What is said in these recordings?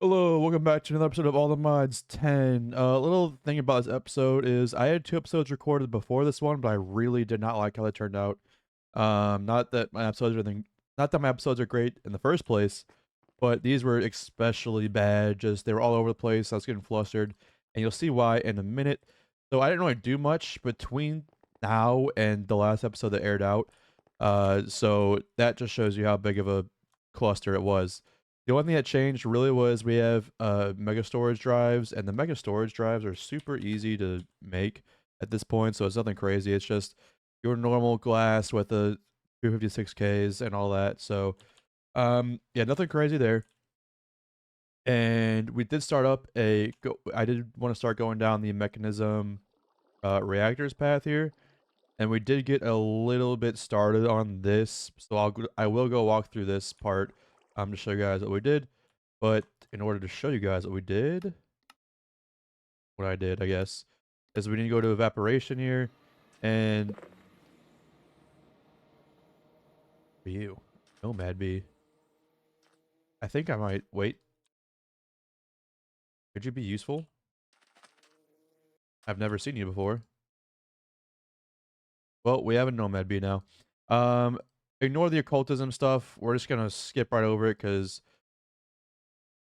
Hello, welcome back to another episode of All the Mods 10. A little thing about this episode is I had 2 episodes recorded before this one, but I really did not like how they turned out. Not that my episodes are not that my episodes are great in the first place, but these were especially bad. Just they were all over the place. I was getting flustered, and you'll see why in a minute. So I didn't really do much between now and the last episode that aired out. So that just shows you how big of a cluster it was. The only thing that changed really was we have mega storage drives, and the mega storage drives are super easy to make at this point, so it's nothing crazy. It's just your normal glass with the 256Ks and all that. So yeah, nothing crazy there. And we did start up I did want to start going down the mechanism reactors path here, and we did get a little bit started on this. So I will go walk through this part to show you guys what we did. But in order to show you guys what we did, what I did, I guess, is we need to go to evaporation here, and for you, Nomad Bee. I think I might wait. Could you be useful? I've never seen you before. Well, we have a Nomad Bee now. Um, Ignore the occultism stuff. We're just gonna skip right over it because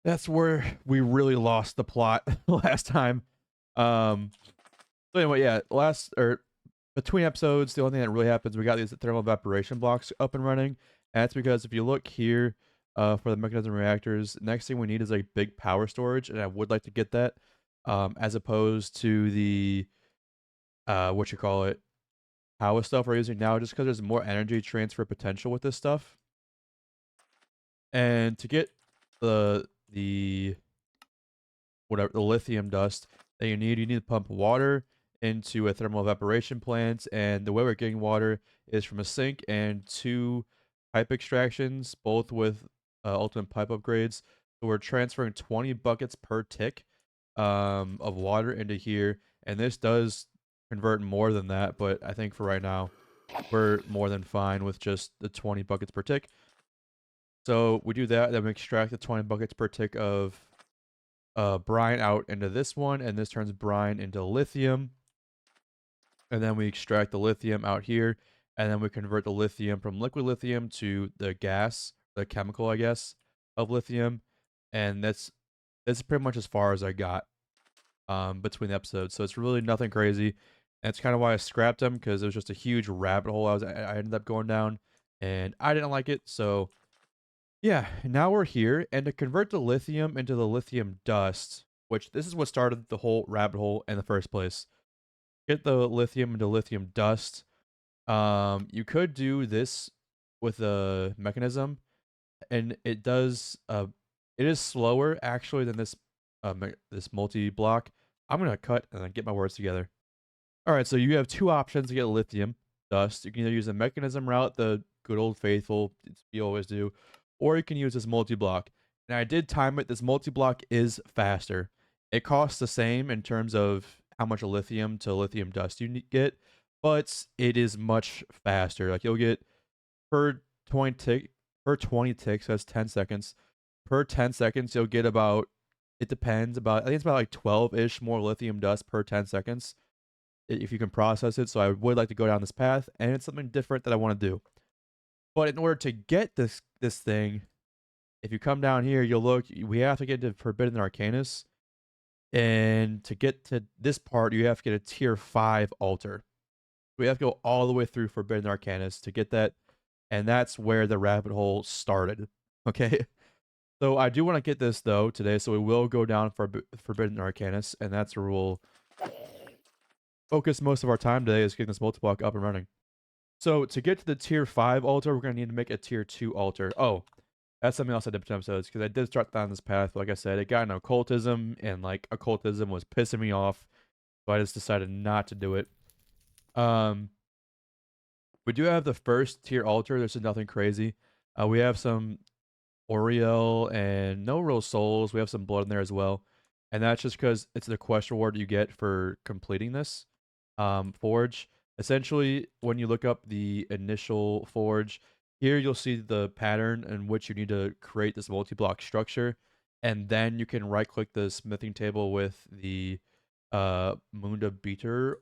that's where we really lost the plot last time. So anyway, yeah, between episodes, the only thing that really happens, we got these thermal evaporation blocks up and running. And that's because if you look here for the mechanism reactors, next thing we need is like big power storage, and I would like to get that as opposed to the what you call it, power stuff we're using now, just because there's more energy transfer potential with this stuff. And to get the whatever the lithium dust that you need to pump water into a thermal evaporation plant, and the way we're getting water is from a sink and 2 pipe extractions, both with ultimate pipe upgrades. So we're transferring 20 buckets per tick of water into here, and this does convert more than that, but I think for right now we're more than fine with just the 20 buckets per tick. So we do that, then we extract the 20 buckets per tick of brine out into this one, and this turns brine into lithium. And then we extract the lithium out here, and then we convert the lithium from liquid lithium to the gas, the chemical, I guess, of lithium. And that's pretty much as far as I got between the episodes. So it's really nothing crazy. And it's kind of why I scrapped them, because it was just a huge rabbit hole I ended up going down, and I didn't like it. So yeah, now we're here, and to convert the lithium into the lithium dust, which this is what started the whole rabbit hole in the first place. Get the lithium into lithium dust. You could do this with a mechanism, and it is slower actually than this multi block. I'm gonna cut and then get my words together. All right, so you have 2 options to get lithium dust. You can either use the mechanism route, the good old faithful, you always do, or you can use this multi-block. And I did time it. This multi-block is faster. It costs the same in terms of how much lithium to lithium dust you get, but it is much faster. Like you'll get per 20 tick per 20 ticks, that's 10 seconds. Per 10 seconds, you'll get about, it depends, about, I think it's about like 12-ish more lithium dust per 10 seconds if you can process it. So I would like to go down this path, and it's something different that I want to do. But in order to get this thing, if you come down here, you'll look. We have to get to Forbidden Arcanus, and to get to this part, you have to get a tier 5 altar. We have to go all the way through Forbidden Arcanus to get that, and that's where the rabbit hole started. Okay. So I do want to get this though today, so we will go down for Forbidden Arcanus, and that's where we'll focus most of our time today, is getting this multi-block up and running. So to get to the tier 5 altar, we're going to need to make a tier 2 altar. Oh, that's something else I did between episodes, because I did start down this path. Like I said, it got an occultism, and like occultism was pissing me off, so I just decided not to do it. We do have the first tier altar. This is nothing crazy. We have some Oriel and no real souls. We have some blood in there as well, and that's just because it's the quest reward you get for completing this forge. Essentially, when you look up the initial forge, here you'll see the pattern in which you need to create this multi-block structure. and then you can right click the smithing table with the Munda beater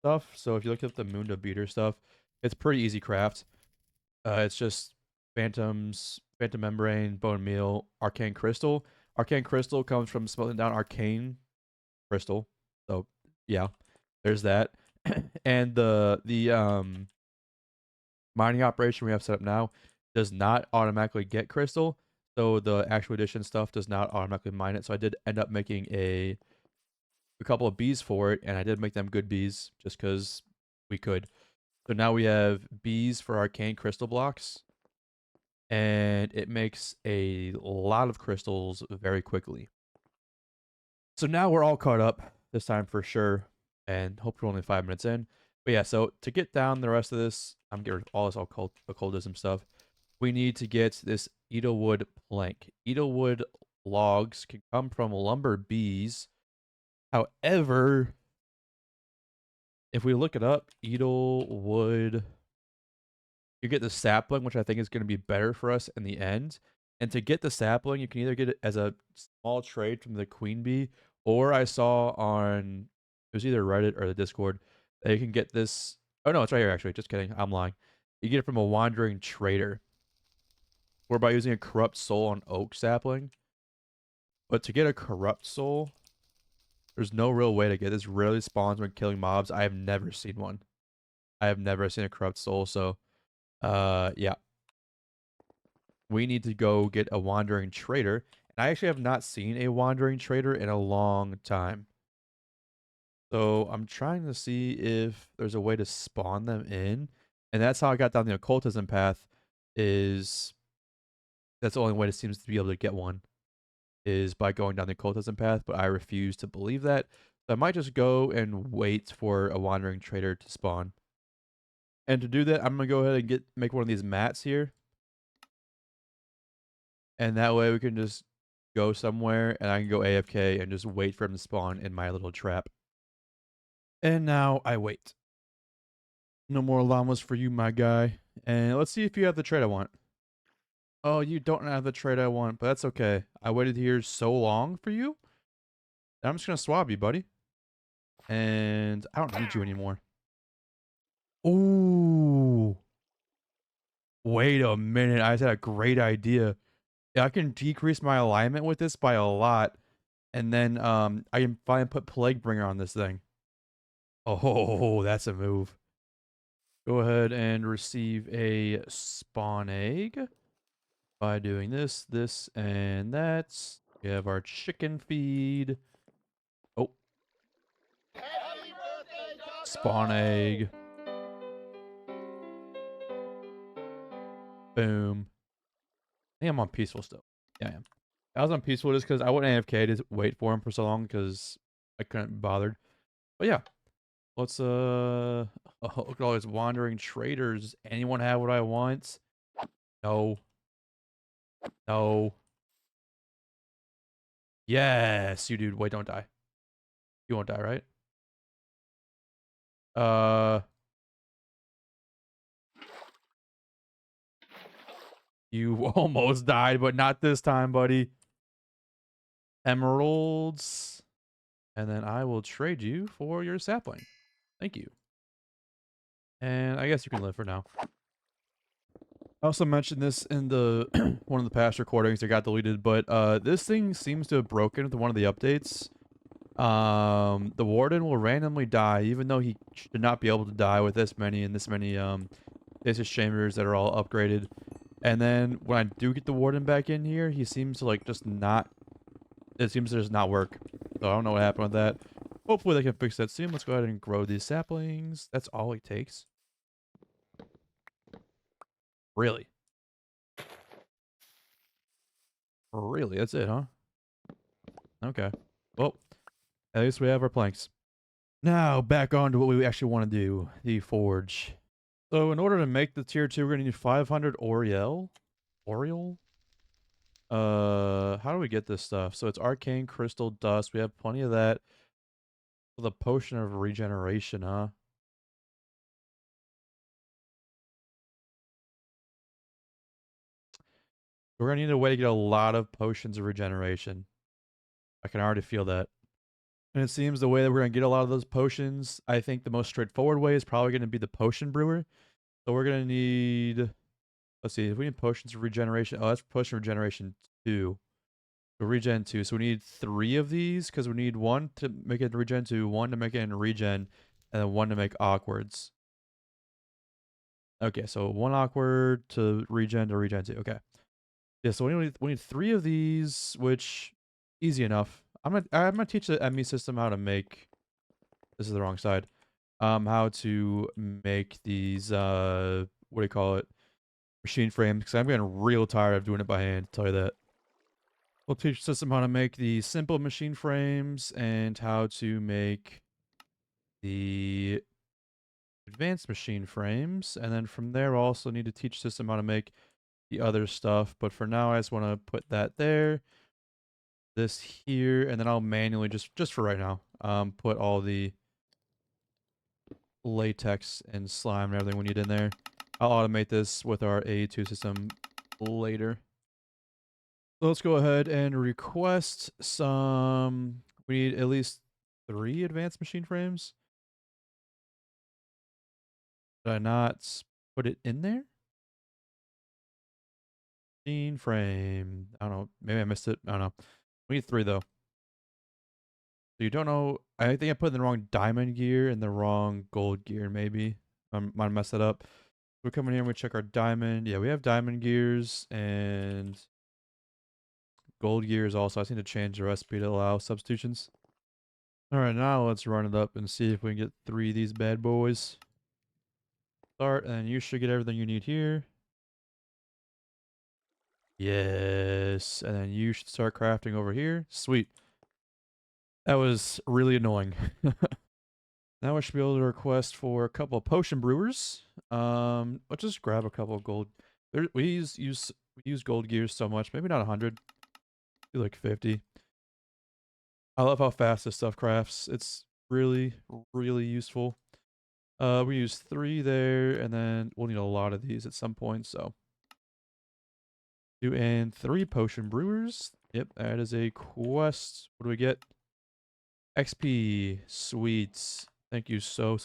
stuff. So if you look at the Munda beater stuff, it's pretty easy craft. It's just phantom membrane, bone meal, arcane crystal. Arcane crystal comes from smelting down arcane crystal. So yeah, there's that. And the mining operation we have set up now does not automatically get crystal. So the actual edition stuff does not automatically mine it. So I did end up making a couple of bees for it, and I did make them good bees just because we could. So now we have bees for arcane crystal blocks, and it makes a lot of crystals very quickly. So now we're all caught up this time for sure, and hopefully we're only 5 minutes in. But yeah, so to get down the rest of this, I'm getting rid of all this occultism stuff. We need to get this Edelwood plank. Edelwood logs can come from lumber bees. However, if we look it up, Edelwood, you get the sapling, which I think is going to be better for us in the end. And to get the sapling, you can either get it as a small trade from the queen bee, or I saw on, it was either Reddit or the Discord, that you can get this. Oh no, it's right here actually. Just kidding. I'm lying. You get it from a wandering trader, or by using a corrupt soul on oak sapling. But to get a corrupt soul, there's no real way to get this. Rarely spawns when killing mobs. I have never seen one. I have never seen a corrupt soul. So, yeah, we need to go get a wandering trader. And I actually have not seen a wandering trader in a long time. So I'm trying to see if there's a way to spawn them in. And that's how I got down the occultism path. Is that's the only way it seems to be able to get one, is by going down the occultism path, but I refuse to believe that. So I might just go and wait for a wandering trader to spawn. And to do that, I'm gonna go ahead and make one of these mats here. And that way we can just go somewhere and I can go AFK and just wait for him to spawn in my little trap. And now I wait. No more llamas for you, my guy. And let's see if you have the trade I want. Oh, you don't have the trade I want, but that's okay. I waited here so long for you. I'm just gonna swab you, buddy. And I don't need you anymore. Ooh. Wait a minute. I just had a great idea. Yeah, I can decrease my alignment with this by a lot. And then I can finally put Plague Bringer on this thing. Oh, that's a move. Go ahead and receive a spawn egg by doing this, this, and that. We have our chicken feed. Oh, spawn egg. Boom. I think I'm on peaceful still. Yeah, I am. I was on peaceful just because I went AFK to wait for him for so long because I couldn't be bothered. But yeah, let's oh, look at all these wandering traders. Anyone have what I want? No. No. Yes, you dude. Wait, don't die. You won't die, right? Uh, you almost died, but not this time, buddy. Emeralds. And then I will trade you for your sapling. Thank you. And I guess you can live for now. I also mentioned this in the one of the past recordings that got deleted, but this thing seems to have broken with one of the updates. The warden will randomly die, even though he should not be able to die with this many stasis chambers that are all upgraded. And then when I do get the warden back in here, he seems to like just not. It seems to just not work. So I don't know what happened with that. Hopefully they can fix that soon. Let's go ahead and grow these saplings. That's all it takes. Really? Really? That's it, huh? Okay. Well, at least we have our planks. Now, back on to what we actually want to do. The forge. So, in order to make the tier 2, we're going to need 500 Oriel. Oriel? How do we get this stuff? So, it's arcane crystal dust. We have plenty of that. The potion of regeneration, huh? We're gonna need a way to get a lot of potions of regeneration. I can already feel that. And it seems the way that we're gonna get a lot of those potions, I think the most straightforward way is probably gonna be the potion brewer. So we're gonna need, let's see, if we need potions of regeneration. Oh, that's potion regeneration 2. So regen 2. So we need 3 of these because we need 1 to make it regen 2, 1 to make it in regen, and then 1 to make awkwards. Okay, so 1 awkward to regen 2. Okay. Yeah, so we need 3 of these, which easy enough. I'm gonna teach the ME system how to make, this is the wrong side. How to make these what do you call it? Machine frames, because I'm getting real tired of doing it by hand, I'll tell you that. We'll teach the system how to make the simple machine frames and how to make the advanced machine frames. And then from there, we'll also need to teach the system how to make the other stuff. But for now, I just want to put that there, this here, and then I'll manually, just for right now, put all the latex and slime and everything we need in there. I'll automate this with our A2 system later. So let's go ahead and request some. We need at least 3 advanced machine frames. Did I not put it in there? Machine frame. I don't know. Maybe I missed it. I don't know. We need 3 though. So you don't know. I think I put in the wrong diamond gear and the wrong gold gear. Maybe I might have messed that up. We come in here and we check our diamond. Yeah, we have diamond gears and gold gears also. I just need to change the recipe to allow substitutions. Alright, now let's run it up and see if we can get 3 of these bad boys. Start, and you should get everything you need here. Yes, and then you should start crafting over here. Sweet. That was really annoying. Now we should be able to request for a couple of potion brewers. Let's just grab a couple of gold. We use gold gears so much. Maybe not 100. Maybe like 50. I love how fast this stuff crafts. It's really, really useful. We use 3 there, and then we'll need a lot of these at some point, so 2 and 3 potion brewers. Yep, that is a quest. What do we get? XP. Sweet. Thank you so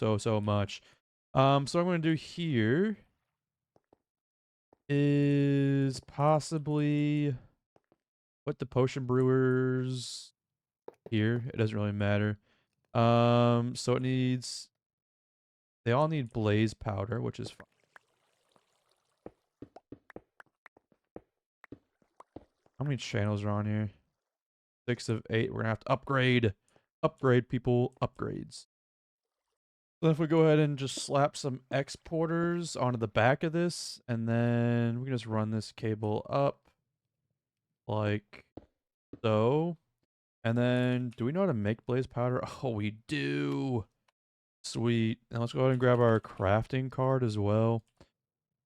much. So what I'm gonna do here is possibly put the potion brewers here. It doesn't really matter. So it needs, they all need blaze powder, which is fine. How many channels are on here? 6 of 8. We're gonna have to upgrade. Upgrade, people. Upgrades. So if we go ahead and just slap some exporters onto the back of this, and then we can just run this cable up like so. And then, do we know how to make blaze powder? Oh, we do. Sweet. Now let's go ahead and grab our crafting card as well.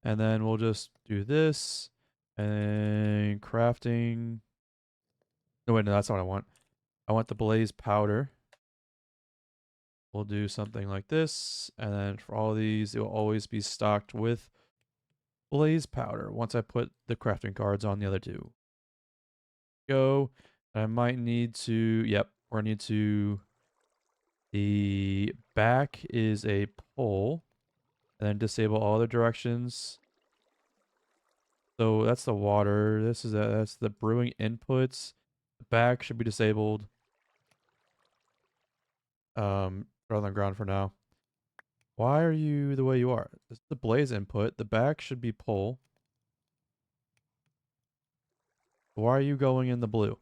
And then we'll just do this. And crafting. No, wait, no, that's not what I want. I want the blaze powder. We'll do something like this. And then for all these, it will always be stocked with blaze powder once I put the crafting cards on the other 2. Go. I might need to, yep, we're gonna need to, the back is a pole, and then disable all other directions. So that's the water. That's the brewing inputs. The back should be disabled. Rather than ground for now. Why are you the way you are? This is the blaze input. The back should be pole. Why are you going in the blue?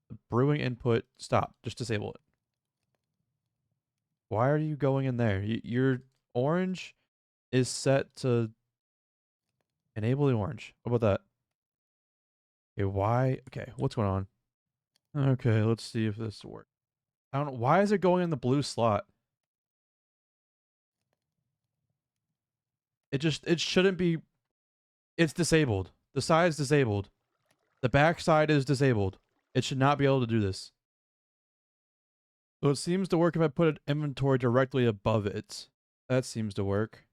The brewing input, stop. Just disable it. Why are you going in there? Your orange is set to enable the orange. How about that? Okay, why? Okay, what's going on? Okay, let's see if this works. I don't know. Why is it going in the blue slot? It shouldn't be. It's disabled. The side is disabled. The back side is disabled. It should not be able to do this. So it seems to work if I put an inventory directly above it. That seems to work.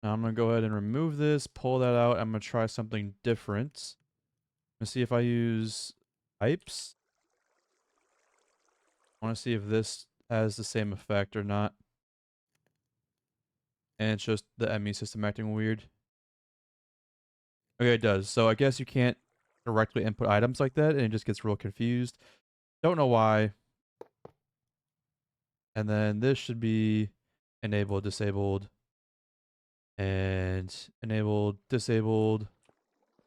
Now I'm going to go ahead and remove this, pull that out. I'm going to try something different. Let's see if I use pipes. I want to see if this has the same effect or not. And it's just the ME system acting weird. Okay, it does. So I guess you can't directly input items like that, and it just gets real confused. Don't know why. And then this should be enabled, disabled, and enabled, disabled.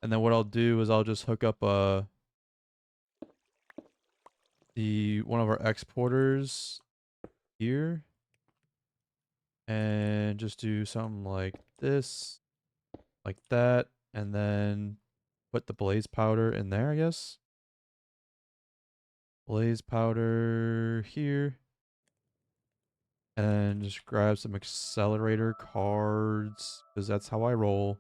And then what I'll do is I'll just hook up one of our exporters here, and just do something like this, like that, and then put the blaze powder in there, I guess. Blaze powder here. And just grab some accelerator cards, because that's how I roll.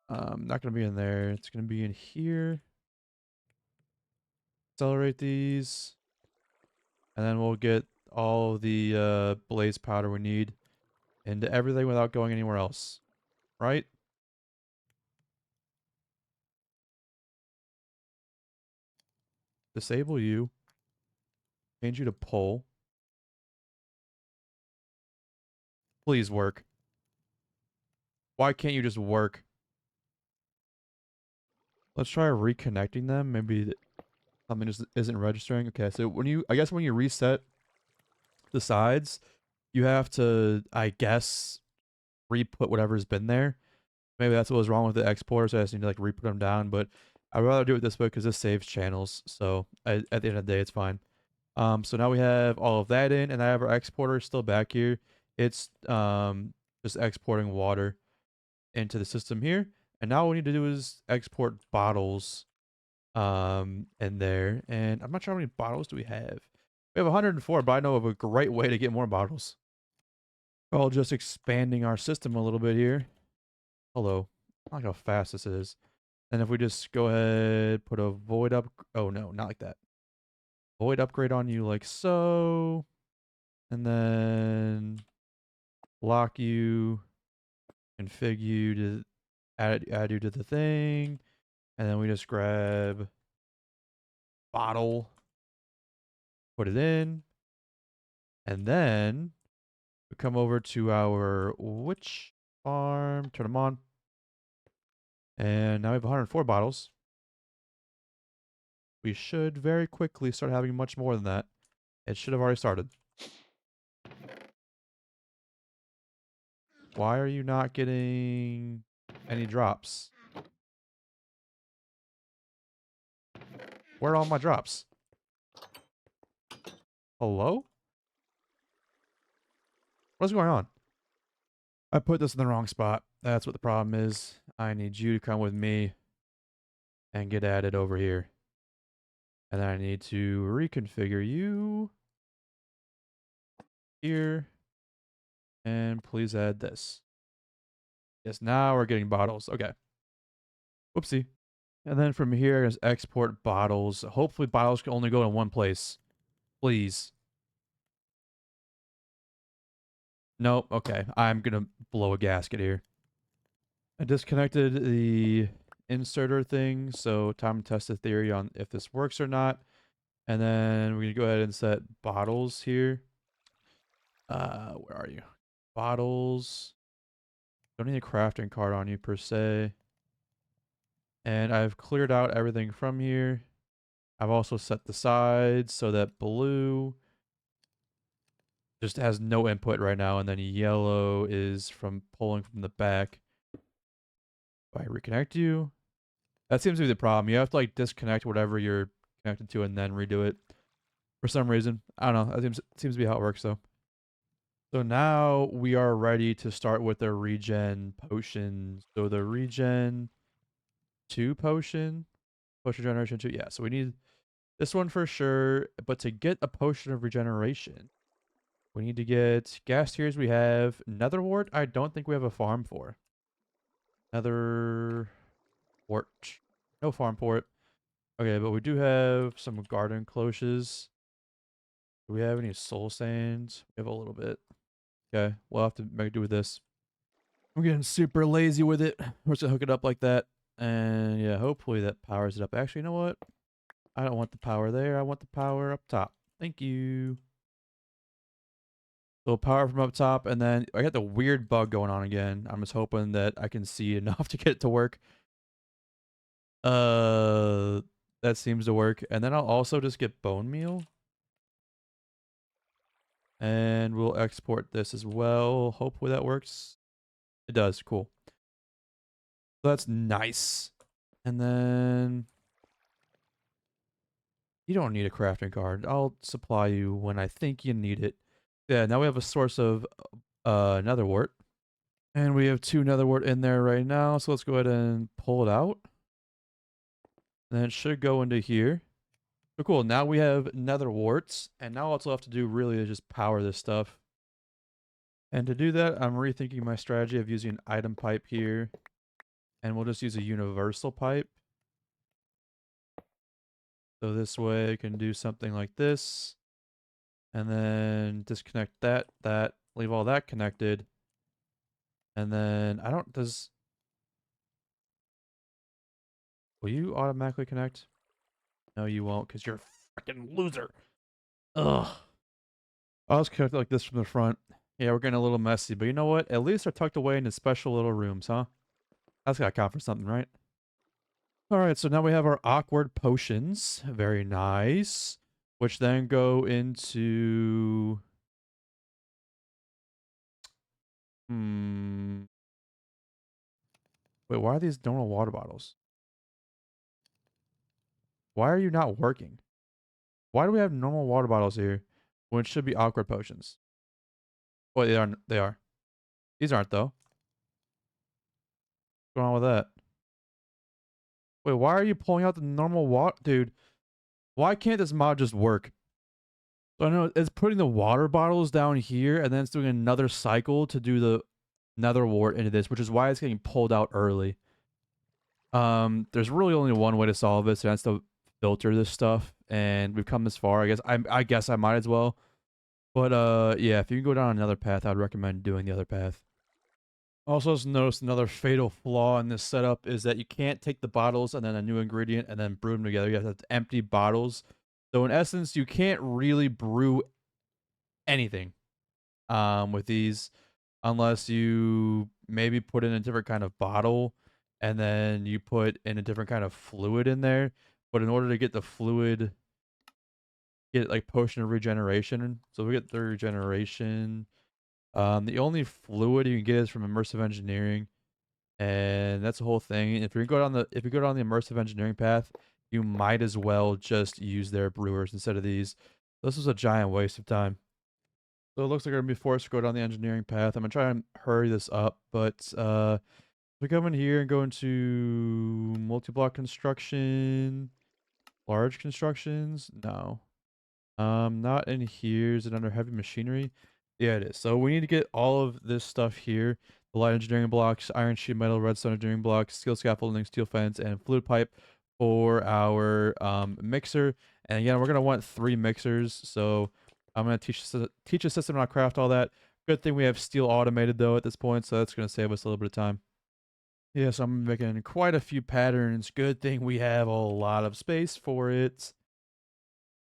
Not going to be in there. It's going to be in here. Accelerate these. And then we'll get all the blaze powder we need into everything without going anywhere else. Right? Disable you. Change you to pull. Please work. Why can't you just work? Let's try reconnecting them. Maybe something just isn't registering. Okay, so I guess when you reset the sides, you have to, I guess, re-put whatever's been there. Maybe that's what was wrong with the exporter, so I just need to like re-put them down. But I'd rather do it this way because this saves channels. So at the end of the day, it's fine. So now we have all of that in, and I have our exporter still back here. It's just exporting water into the system here. And now what we need to do is export bottles in there. And I'm not sure how many bottles do we have. We have 104, but I know of a great way to get more bottles. Well, just expanding our system a little bit here. Hello. I like how fast this is. And if we just go ahead, put a void up. Oh, no, not like that. Void upgrade on you like so. And then lock you, config you to add you to the thing. And then we just grab bottle, put it in. And then we come over to our witch farm, turn them on. And now we have 104 bottles. We should very quickly start having much more than that. It should have already started. Why are you not getting any drops? Where are all my drops? Hello? What's going on? I put this in the wrong spot. That's what the problem is. I need you to come with me and get added over here. And then I need to reconfigure you here. And please add this. Yes, now we're getting bottles. Okay. Whoopsie. And then from here, just export bottles. Hopefully bottles can only go in one place. Please. Nope. Okay. I'm going to blow a gasket here. I disconnected the inserter thing, so time to test the theory on if this works or not. And then we're going to go ahead and set bottles here. Where are you? Bottles. Don't need a crafting card on you per se. And I've cleared out everything from here. I've also set the sides so that blue just has no input right now, and then yellow is from pulling from the back. If I reconnect you, that seems to be the problem. You have to like disconnect whatever you're connected to and then redo it for some reason. I don't know. That seems to be how it works though. So now we are ready to start with the regen potion. So the regen 2 potion generation 2. Yeah, so we need this one for sure. But to get a potion of regeneration, we need to get ghast tears. We have nether wart. I don't think we have a farm for nether wart. No farm for it. Okay, but we do have some garden cloches. Do we have any soul sands? We have a little bit. Okay, we'll have to make do with this. I'm getting super lazy with it. We're just gonna hook it up like that. And yeah, hopefully that powers it up. Actually, you know what? I don't want the power there. I want the power up top. Thank you. So power from up top, and then I got the weird bug going on again. I'm just hoping that I can see enough to get it to work. Uh, that seems to work. And then I'll also just get bone meal. And we'll export this as well. Hopefully that works. It does. Cool. So that's nice. And then you don't need a crafting card. I'll supply you when I think you need it. Yeah, now we have a source of nether wart. And we have 2 nether wart in there right now. So let's go ahead and pull it out. And then it should go into here. So cool. Now we have nether warts. And now all we'll have to do really is just power this stuff. And to do that, I'm rethinking my strategy of using an item pipe here. And we'll just use a universal pipe. So this way I can do something like this. And then disconnect that, leave all that connected. And then will you automatically connect? No, you won't, because you're a freaking loser. Ugh. I'll just connect it like this from the front. Yeah, we're getting a little messy, but you know what? At least they're tucked away into special little rooms, huh? That's gotta count for something, right? Alright, so now we have our awkward potions. Very nice. Which then go into... Wait, why are these normal water bottles? Why are you not working? Why do we have normal water bottles here when it should be awkward potions? Wait, they are. They are. These aren't though. What's going on with that? Wait, why are you pulling out the normal water, dude? Why can't this mod just work? So I know it's putting the water bottles down here, and then it's doing another cycle to do the nether wart into this, which is why it's getting pulled out early. There's really only one way to solve this, and that's to filter this stuff. And we've come this far. I guess I might as well. But yeah, if you can go down another path, I'd recommend doing the other path. Also, just noticed another fatal flaw in this setup is that you can't take the bottles and then a new ingredient and then brew them together. You have to empty bottles. So in essence, you can't really brew anything with these unless you maybe put in a different kind of bottle and then you put in a different kind of fluid in there. But in order to get the fluid, get like potion of regeneration. So we get the regeneration. The only fluid you can get is from immersive engineering, and that's the whole thing. If you go down the immersive engineering path, you might as well just use their brewers instead of these. This was a giant waste of time. So it looks like we're gonna be forced to go down the engineering path. I'm gonna try and hurry this up, but we come in here and go into multi-block construction, large constructions. No. Not in here. Is it under heavy machinery? Yeah, it is. So we need to get all of this stuff here. The light engineering blocks, iron sheet metal, redstone engineering blocks, steel scaffolding, steel fence, and fluid pipe for our mixer. And again, we're gonna want 3 mixers. So I'm gonna teach a system how to craft all that. Good thing we have steel automated though at this point, so that's gonna save us a little bit of time. Yeah, so I'm making quite a few patterns. Good thing we have a lot of space for it.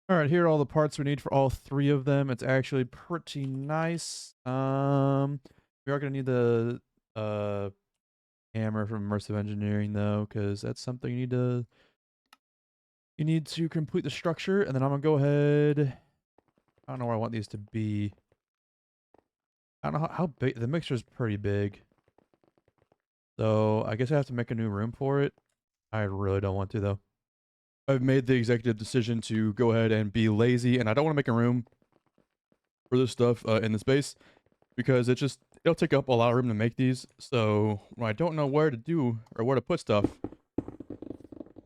All right, here are all the parts we need for all 3 of them. It's actually pretty nice. We are gonna need the hammer from Immersive Engineering though, because that's something you need to complete the structure. And then I'm gonna go ahead. I don't know where I want these to be. I don't know how big the mixer is. Pretty big. So I guess I have to make a new room for it. I really don't want to though. I've made the executive decision to go ahead and be lazy, and I don't want to make a room for this stuff in the space because it'll take up a lot of room to make these. So when I don't know where to do or where to put stuff,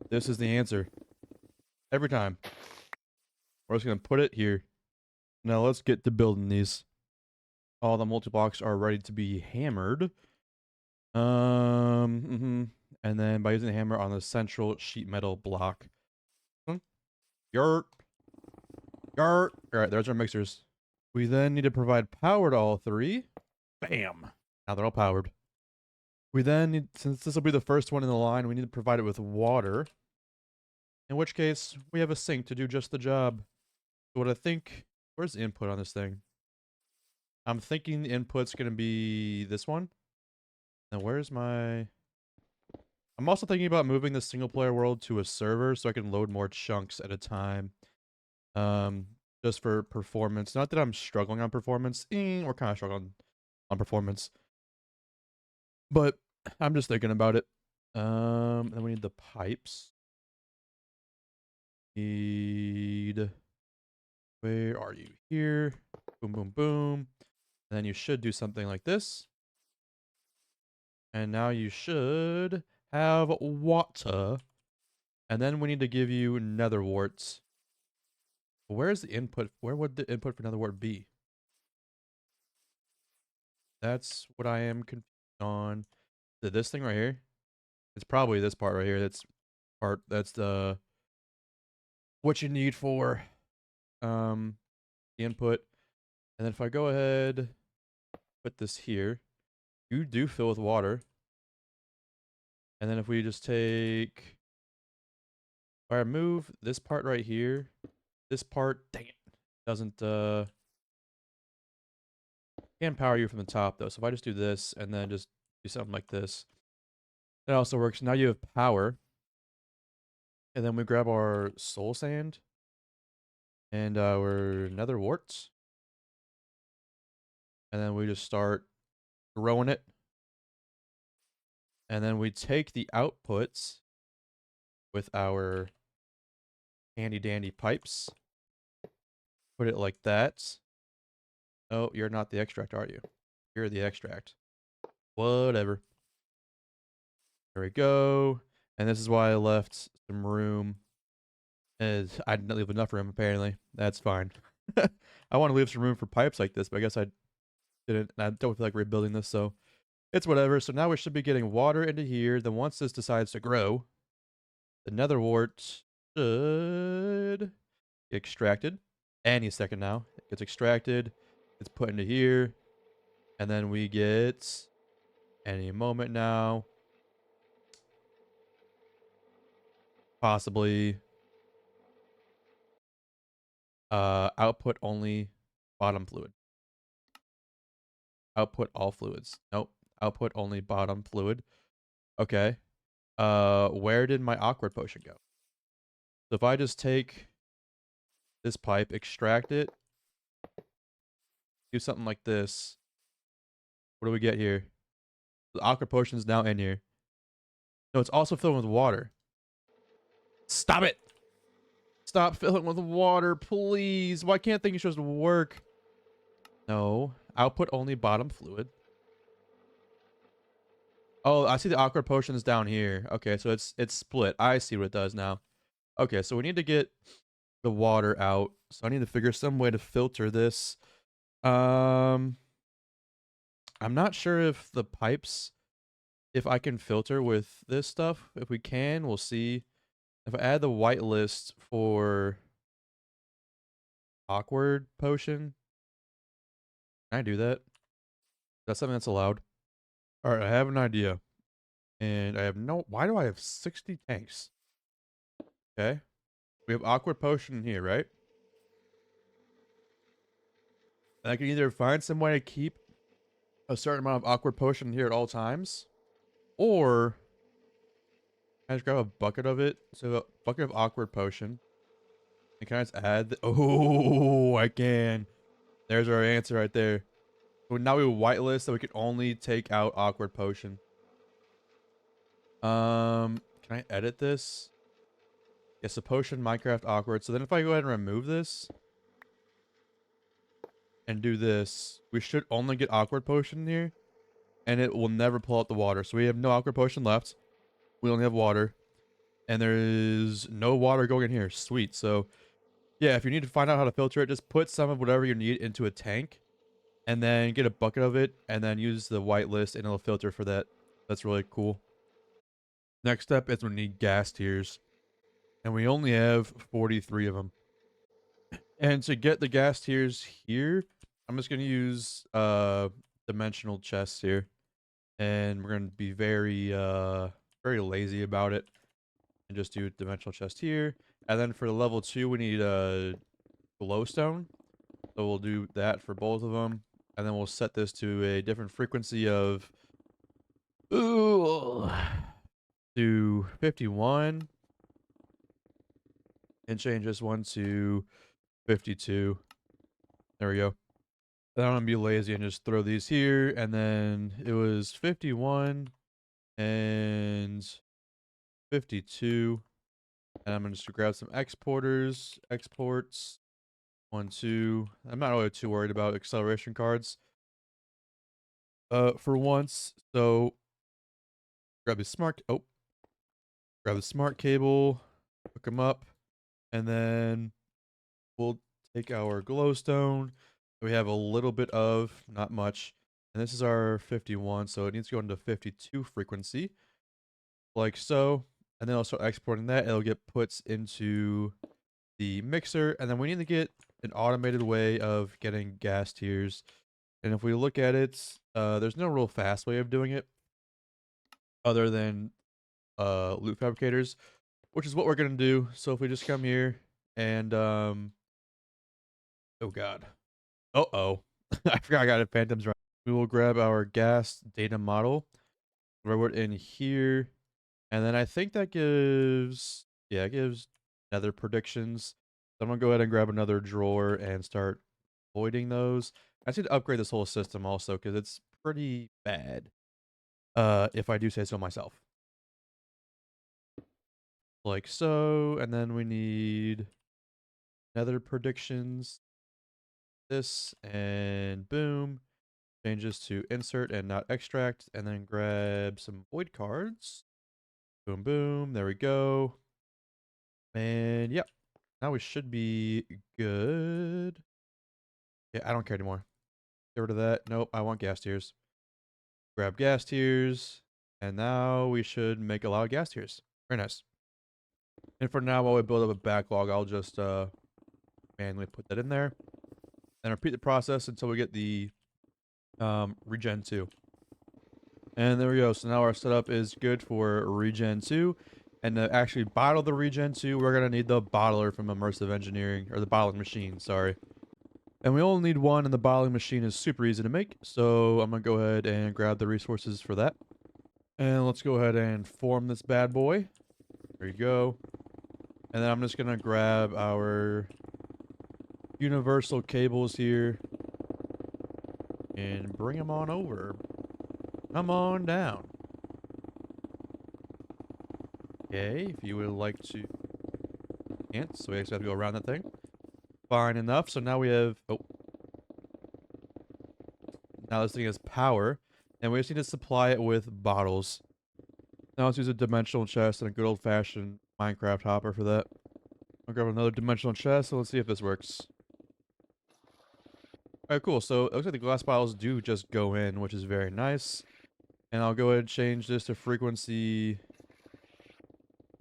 this is the answer. Every time. We're just going to put it here. Now let's get to building these. All the multi-blocks are ready to be hammered. And then by using the hammer on the central sheet metal block. Yurt. Yurt. Alright, there's our mixers. We then need to provide power to all 3. Bam! Now they're all powered. We then need, since this will be the first one in the line, we need to provide it with water. In which case, we have a sink to do just the job. So what I think, where's the input on this thing? I'm thinking the input's gonna be this one. Now where's my... I'm also thinking about moving the single player world to a server so I can load more chunks at a time. Just for performance. Not that I'm struggling on performance. We're kind of struggling on performance. But I'm just thinking about it. Then we need the pipes. Need... Where are you? Here. Boom, boom, boom. And then you should do something like this. And now you should have water. And then we need to give you nether warts. Where's the input? Where would the input for nether wart be? That's what I am confused on. Is it this thing right here? It's probably this part right here. That's the what you need for the input. And then if I go ahead, put this here, you do fill with water. And then if we just take, if I remove this part right here, this part, dang it, doesn't can power you from the top though. So if I just do this and then just do something like this, that also works. Now you have power. And then we grab our soul sand and our nether warts. And then we just start growing it. And then we take the outputs with our handy dandy pipes. Put it like that. Oh, you're not the extract, are you? You're the extract. Whatever. There we go. And this is why I left some room. As I didn't leave enough room, apparently. That's fine. I want to leave some room for pipes like this, but I guess I didn't. I don't feel like rebuilding this, so it's whatever. So now we should be getting water into here. Then once this decides to grow, the nether wart should get extracted. Any second now. It gets extracted. It's put into here. And then we get any moment now. Possibly output only bottom fluid. Output all fluids. Nope. Output only bottom fluid. Okay. Where did my awkward potion go? So if I just take this pipe, extract it, do something like this, what do we get here? The awkward potion is now in here. No, it's also filled with water. Stop it! Stop filling with water, please. Why can't things just work? No. Output only bottom fluid. Oh, I see the awkward potion is down here. Okay, so it's split. I see what it does now. Okay, so we need to get the water out. So I need to figure some way to filter this. I'm not sure if the pipes, if I can filter with this stuff. If we can, we'll see. If I add the white list for awkward potion, can I do that? That's something that's allowed. All right, I have an idea. And I have no... Why do I have 60 tanks? Okay. We have awkward potion here, right? And I can either find some way to keep a certain amount of awkward potion here at all times, or I just grab a bucket of it. So a bucket of awkward potion. And can I just add... Oh, I can. There's our answer right there. So now we whitelist so we can only take out awkward potion. Can I edit this? Yes, a potion, Minecraft awkward. So then if I go ahead and remove this and do this, we should only get awkward potion here, and it will never pull out the water. So we have no awkward potion left. We only have water, and there is no water going in here. Sweet. So yeah, if you need to find out how to filter it, just put some of whatever you need into a tank, and then get a bucket of it, and then use the whitelist, and it'll filter for that. That's really cool. Next step is we need ghast tears. And we only have 43 of them. And to get the ghast tears here, I'm just going to use dimensional chests here. And we're going to be very, very lazy about it. And just do dimensional chest here. And then for the level 2, we need a glowstone. So we'll do that for both of them. And then we'll set this to a different frequency of... Ooh, to 51. And change this one to 52. There we go. Then I'm going to be lazy and just throw these here. And then it was 51 and 52. And I'm going to just grab some exporters. Exports. 1, 2. I'm not really too worried about acceleration cards. For once. So grab the smart cable, hook them up, and then we'll take our glowstone. We have a little bit of, not much, and this is our 51, so it needs to go into 52 frequency, like so. And then I'll start exporting that. It'll get put into the mixer, and then we need to get an automated way of getting gas tiers. And if we look at it, there's no real fast way of doing it other than loot fabricators, which is what we're gonna do. So if we just come here and oh god, oh I forgot I got a phantoms right. We will grab our gas data model, throw it in here, and then I think that gives, yeah, it gives nether predictions. So I'm gonna go ahead and grab another drawer and start voiding those. I need to upgrade this whole system also because it's pretty bad. If I do say so myself. Like so, and then we need nether predictions. This, and boom. Changes to insert and not extract, and then grab some void cards. Boom, boom. There we go. And yep, now we should be good. Yeah, I don't care anymore. Get rid of that. Nope, I want gas tiers. Grab gas tiers, and now we should make a lot of gas tiers. Very nice. And for now, while we build up a backlog, I'll just manually put that in there. And repeat the process until we get the regen 2. And there we go. So now our setup is good for regen 2. And to actually bottle the regen 2, we're going to need the bottler from Immersive Engineering, or the bottling machine, sorry. And we only need one, and the bottling machine is super easy to make. So I'm going to go ahead and grab the resources for that. And let's go ahead and form this bad boy. There you go. And then I'm just going to grab our universal cables here and bring them on over. Come on down. Okay, if you would like to. Can't, so we actually have to go around that thing. Fine enough. So now we have. Oh. Now this thing has power. And we just need to supply it with bottles. Now let's use a dimensional chest and a good old fashioned Minecraft hopper for that. I'll grab another dimensional chest, so let's see if this works. Alright, cool. So it looks like the glass bottles do just go in, which is very nice. And I'll go ahead and change this to frequency.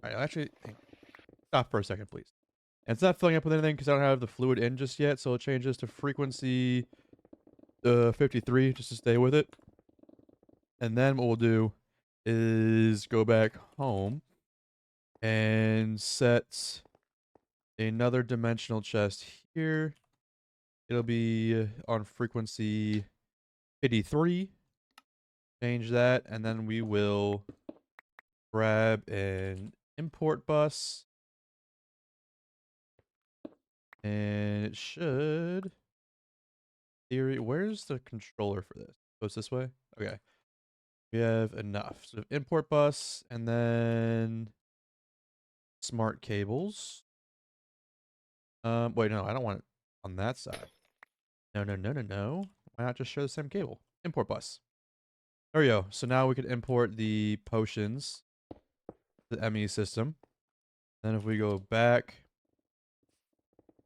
Alright, actually, stop for a second, please. And it's not filling up with anything because I don't have the fluid in just yet, so I'll change this to frequency 53 just to stay with it. And then what we'll do is go back home and set another dimensional chest here. It'll be on frequency 53. Change that, and then we will grab an import bus. And it should... Theory, where's the controller for this? Oh, it's this way? Okay. We have enough. So import bus, and then smart cables. Wait, no, I don't want it on that side. No, no, no, no, no. Why not just share the same cable? Import bus. There we go. So now we can import the potions, the ME system. Then if we go back,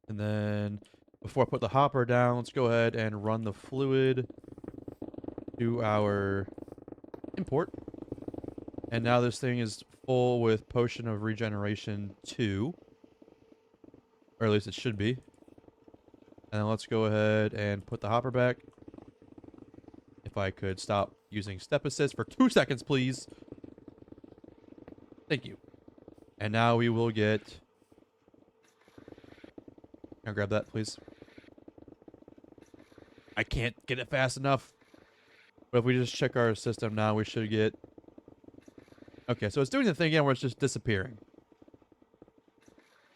and then before I put the hopper down, let's go ahead and run the fluid to our import. And now this thing is full with potion of regeneration 2. Or at least it should be. And then let's go ahead and put the hopper back. If I could stop using step assist for 2 seconds, please. Thank you. And now we will get... Can I grab that, please? I can't get it fast enough. But if we just check our system now, we should get... Okay, so it's doing the thing again where it's just disappearing.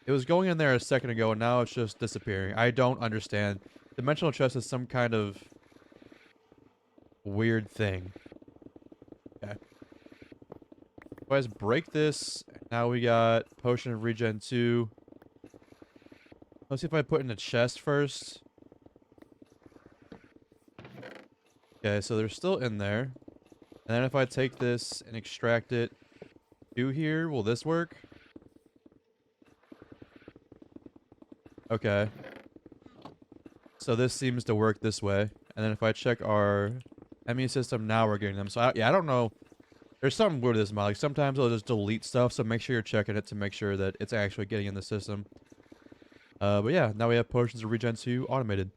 It was going in there a second ago, and now it's just disappearing. I don't understand. Dimensional chest is some kind of weird thing. Okay. Let's break this. Now we got Potion of Regen 2. Let's see if I put in a chest first. Okay, so they're still in there. And then if I take this and extract it to here, will this work? Okay. So this seems to work this way. And then if I check our ME system, now we're getting them. So I don't know. There's something weird with this mod. Like sometimes it'll just delete stuff. So make sure you're checking it to make sure that it's actually getting in the system. But yeah, now we have Potions of Regen 2 automated.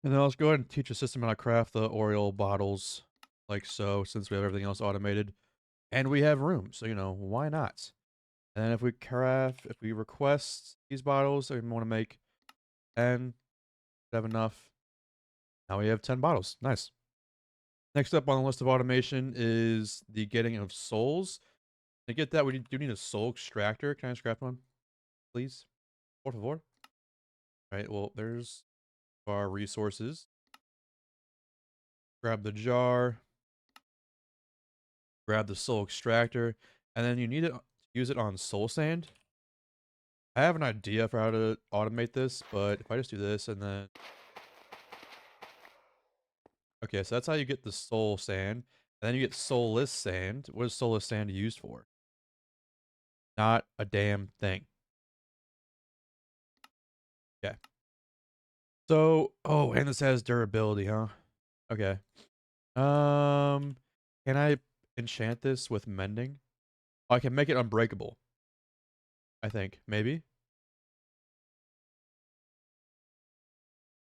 And then let's go ahead and teach the system how to craft the Oriole bottles. Like so, since we have everything else automated. And we have room. So, you know, why not? And if we request these bottles, so we want to make 10, have enough. Now we have 10 bottles. Nice. Next up on the list of automation is the getting of souls. To get that, we do need a soul extractor. Can I scrap one, please? Por favor. All right, well, there's our resources. Grab the jar. Grab the soul extractor. And then you need to use it on soul sand. I have an idea for how to automate this, but if I just do this and then... Okay, so that's how you get the soul sand. And then you get soulless sand. What is soulless sand used for? Not a damn thing. Okay. So, oh, and this has durability, huh? Okay. Can I enchant this with mending? Oh, I can make it unbreakable. I think. Maybe?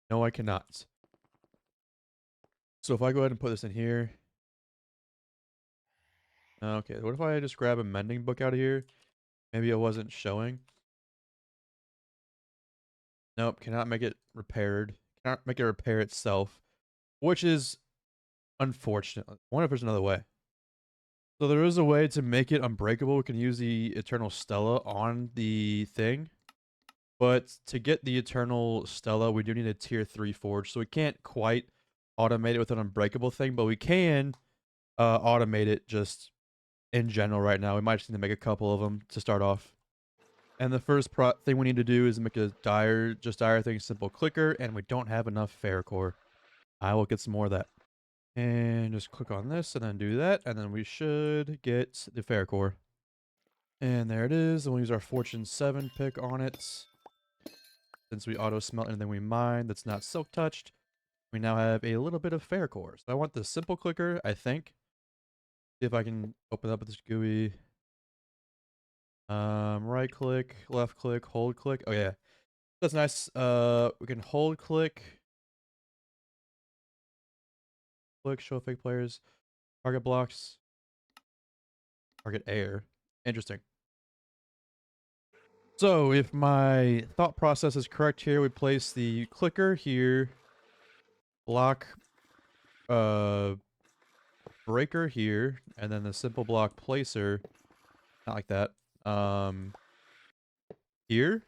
No, I cannot. So if I go ahead and put this in here. Okay, what if I just grab a mending book out of here? Maybe it wasn't showing. Nope, cannot make it repaired. Cannot make it repair itself. Which is unfortunate. I wonder if there's another way. So there is a way to make it unbreakable. We can use the Eternal Stella on the thing. But to get the Eternal Stella, we do need a tier 3 forge. So we can't quite automate it with an unbreakable thing, but we can automate it just in general right now. We might just need to make a couple of them to start off. And the first thing we need to do is make a dire thing, simple clicker, and we don't have enough ferrocore. I will get some more of that. And just click on this and then do that, and then we should get the ferrocore. And there it is, and we'll use our Fortune 7 pick on it. Since we auto smelt anything we mine that's not silk touched, we now have a little bit of ferrocore. So I want the simple clicker, I think. See if I can open up with this GUI. Right click, left click, hold click. Oh yeah, that's nice. We can hold click, show fake players, target blocks, target air. Interesting. So if my thought process is correct here, we place the clicker here, block, breaker here, and then the simple block placer, not like that, here.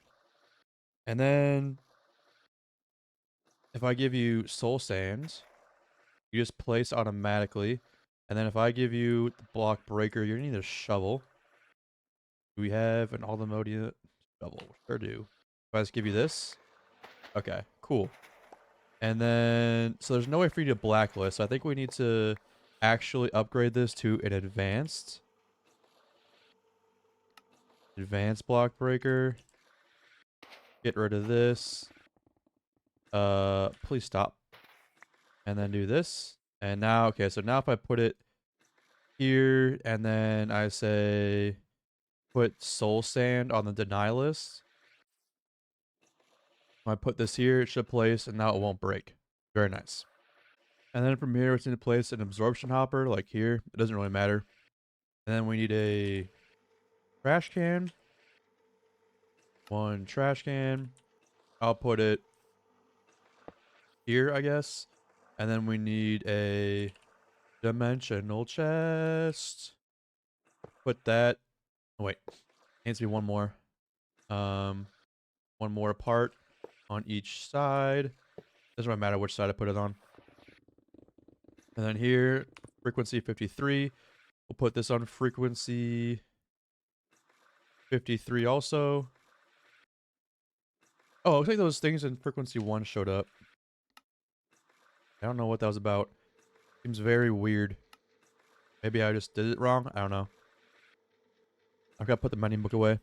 And then if I give you soul sand, you just place automatically. And then if I give you the block breaker, you're gonna need a shovel. Do we have an Aldemodia shovel? Sure do. If I just give you this. Okay, cool. And then, so there's no way for you to blacklist. So I think we need to actually upgrade this to an advanced block breaker. Get rid of this. Please stop. And then do this. And now, okay, so now if I put it here and then I say put soul sand on the deny list. When I put this here, it should place and now it won't break. Very nice. And then from here, it's going to place an absorption hopper, like here. It doesn't really matter. And then we need a trash can. One trash can. I'll put it here, I guess. And then we need a dimensional chest. Put that. Oh, wait. Needs to be one more. One more apart on each side. Doesn't really matter which side I put it on. And then here, frequency 53. We'll put this on frequency 53 also. Oh, looks like those things in frequency 1 showed up. I don't know what that was about. Seems very weird. Maybe I just did it wrong. I don't know. I've got to put the menu book away.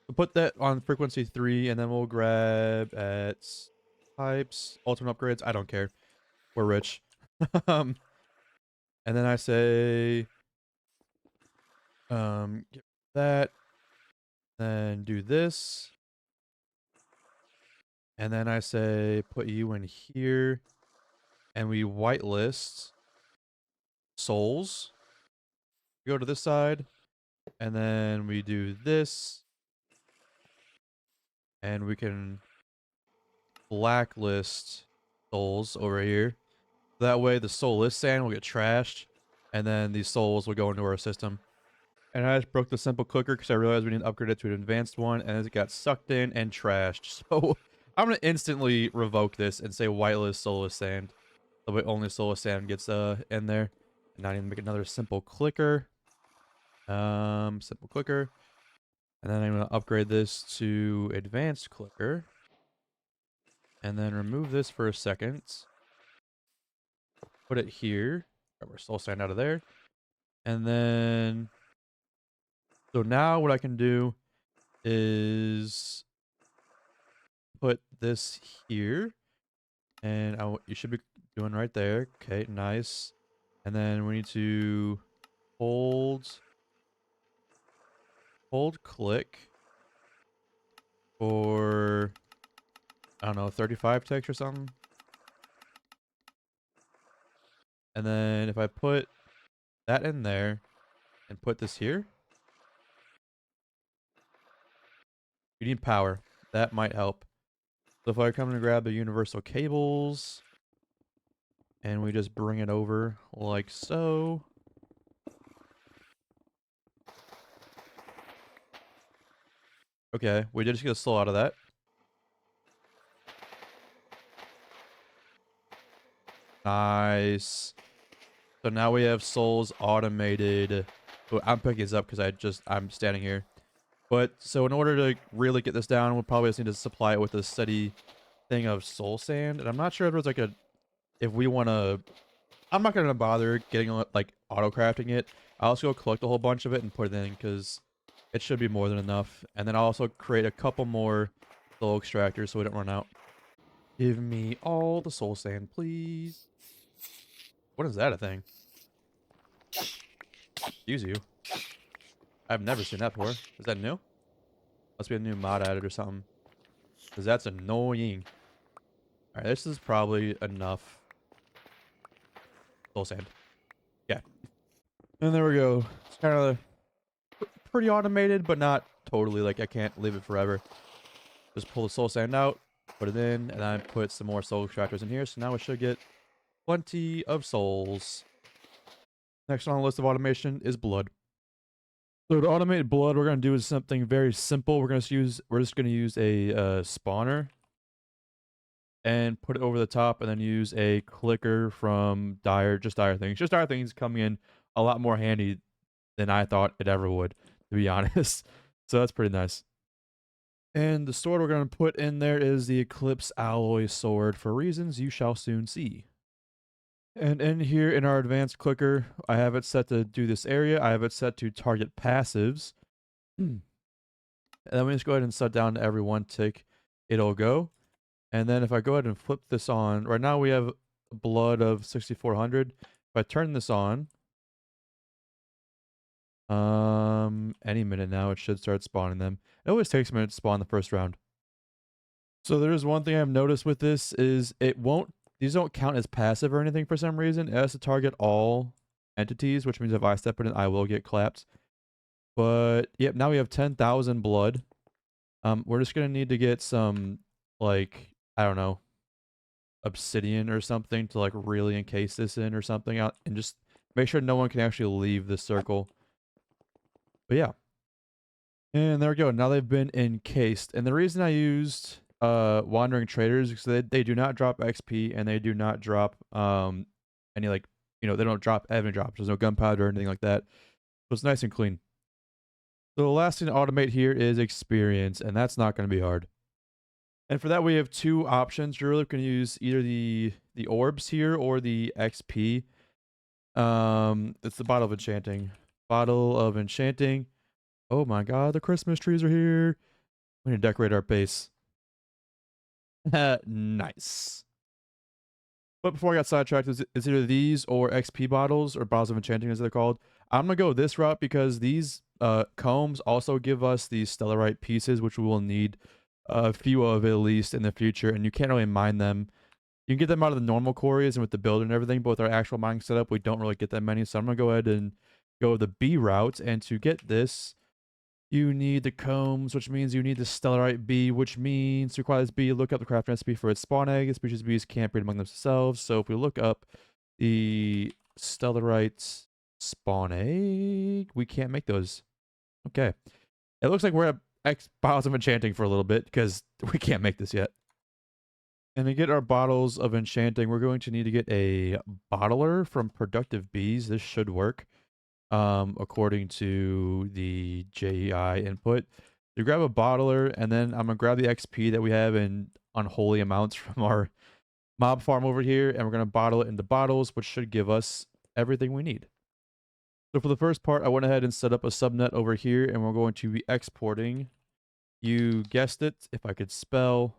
We'll put that on frequency 3, and then we'll grab at types, ultimate upgrades. I don't care. We're rich. And then I say, get that, then do this. And then I say, put you in here, and we whitelist souls. Go to this side, and then we do this, and we can blacklist souls over here. That way the soulless sand will get trashed, and then these souls will go into our system. And I just broke the simple clicker because I realized we need to upgrade it to an advanced one, and it got sucked in and trashed. So I'm going to instantly revoke this and say whitelist soulless sand. The way only soulless sand gets in there. And not even make another simple clicker. Simple clicker. And then I'm going to upgrade this to advanced clicker. And then remove this for a second. Put it here. Grab our soul sand out of there. And then... So now what I can do is put this here. And you should be doing right there. Okay, nice. And then we need to hold click for, I don't know, 35 ticks or something. And then if I put that in there and put this here, you need power. That might help. So if I come and grab the universal cables and we just bring it over like so. Okay, we did just get a soul out of that. Nice. So now we have souls automated. Oh, I'm picking this up because I'm standing here. But so in order to really get this down, we'll probably just need to supply it with a steady thing of soul sand. And I'm not sure if there's like if we want to, I'm not going to bother getting like auto crafting it. I'll also go collect a whole bunch of it and put it in because it should be more than enough. And then I'll also create a couple more soul extractors so we don't run out. Give me all the soul sand, please. What is that a thing? Excuse you. I've never seen that before. Is that new? Must be a new mod added or something. Because that's annoying. Alright, this is probably enough soul sand. Yeah. And there we go. It's kind of pretty automated, but not totally. Like, I can't leave it forever. Just pull the soul sand out, put it in, and then put some more soul extractors in here. So now we should get plenty of souls. Next on the list of automation is blood. So to automate blood, we're going to do is something very simple. We're just going to use a spawner and put it over the top, and then use a clicker from dire things. Just dire things coming in a lot more handy than I thought it ever would, to be honest. So that's pretty nice. And the sword we're going to put in there is the Eclipse Alloy Sword for reasons you shall soon see. And in here in our advanced clicker, I have it set to do this area. I have it set to target passives. And then we just go ahead and set down to every 1 tick. It'll go. And then if I go ahead and flip this on, right now we have blood of 6,400. If I turn this on, any minute now, it should start spawning them. It always takes a minute to spawn the first round. So there's one thing I've noticed with this is it won't these don't count as passive or anything for some reason. It has to target all entities, which means if I step in it, I will get clapped. But yep, now we have 10,000 blood. We're just gonna need to get some, like, I don't know, obsidian or something to like really encase this in or something out, and just make sure no one can actually leave this circle. But yeah. And there we go. Now they've been encased. And the reason I used wandering traders is they do not drop XP and they do not drop any, like, they don't drop any drops. There's no gunpowder or anything like that. So it's nice and clean. So the last thing to automate here is experience, and that's not going to be hard. And for that we have two options. You're really going to use either the orbs here or the XP. It's the bottle of enchanting. Bottle of enchanting. Oh my god, the Christmas trees are here. We need to decorate our base. Nice. But before I got sidetracked, it's either these or XP bottles, or bottles of enchanting as they're called. I'm going to go this route because these combs also give us these stellarite pieces, which we will need a few of at least in the future, and you can't really mine them. You can get them out of the normal quarries and with the builder and everything, but with our actual mining setup, we don't really get that many. So I'm going to go ahead and go the B route, and to get this, you need the combs, which means you need the stellarite bee, which means to acquire this bee, look up the crafting recipe for its spawn egg. Species bees can't breed among themselves. So if we look up the stellarite spawn egg, we can't make those. Okay. It looks like we're at X bottles of enchanting for a little bit because we can't make this yet. And to get our bottles of enchanting, we're going to need to get a bottler from productive bees. This should work. According to the JEI input. You grab a bottler, and then I'm going to grab the XP that we have in unholy amounts from our mob farm over here, and we're going to bottle it into bottles, which should give us everything we need. So for the first part, I went ahead and set up a subnet over here, and we're going to be exporting, you guessed it, if I could spell,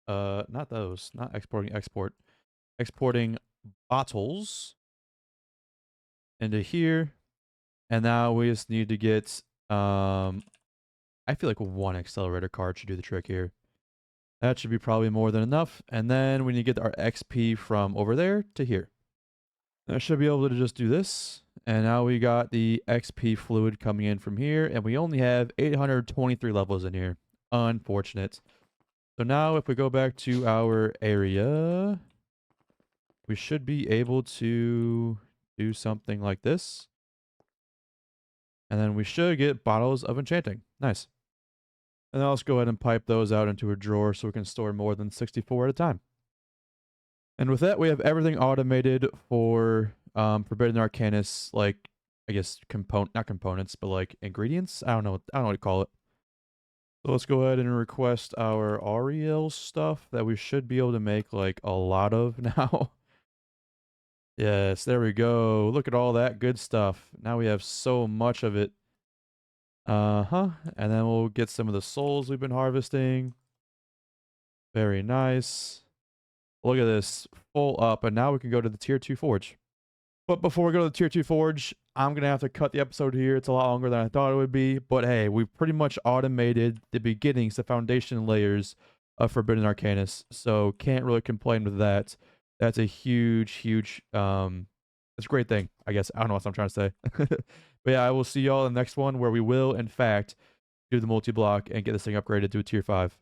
not those, not exporting, exporting bottles into here. And now we just need to get, I feel like one accelerator card should do the trick here. That should be probably more than enough. And then we need to get our XP from over there to here. I should be able to just do this. And now we got the XP fluid coming in from here. And we only have 823 levels in here. Unfortunate. So now if we go back to our area, we should be able to do something like this. And then we should get bottles of enchanting. Nice. And then let's go ahead and pipe those out into a drawer so we can store more than 64 at a time. And with that, we have everything automated for Forbidden Arcanus, like, I guess, not components, but like ingredients. I don't know what to call it. So let's go ahead and request our Ariel stuff that we should be able to make like a lot of now. Yes, there we go. Look at all that good stuff. Now we have so much of it. And then we'll get some of the souls we've been harvesting. Very nice. Look at this. Full up. And now we can go to the tier 2 forge. But before we go to the tier 2 forge, I'm going to have to cut the episode here. It's a lot longer than I thought it would be. But hey, we've pretty much automated the beginnings, the foundation layers of Forbidden Arcanus. So can't really complain with that. That's a huge, it's a great thing, I guess. I don't know what I'm trying to say. But yeah, I will see y'all in the next one where we will, in fact, do the multi-block and get this thing upgraded to a tier 5.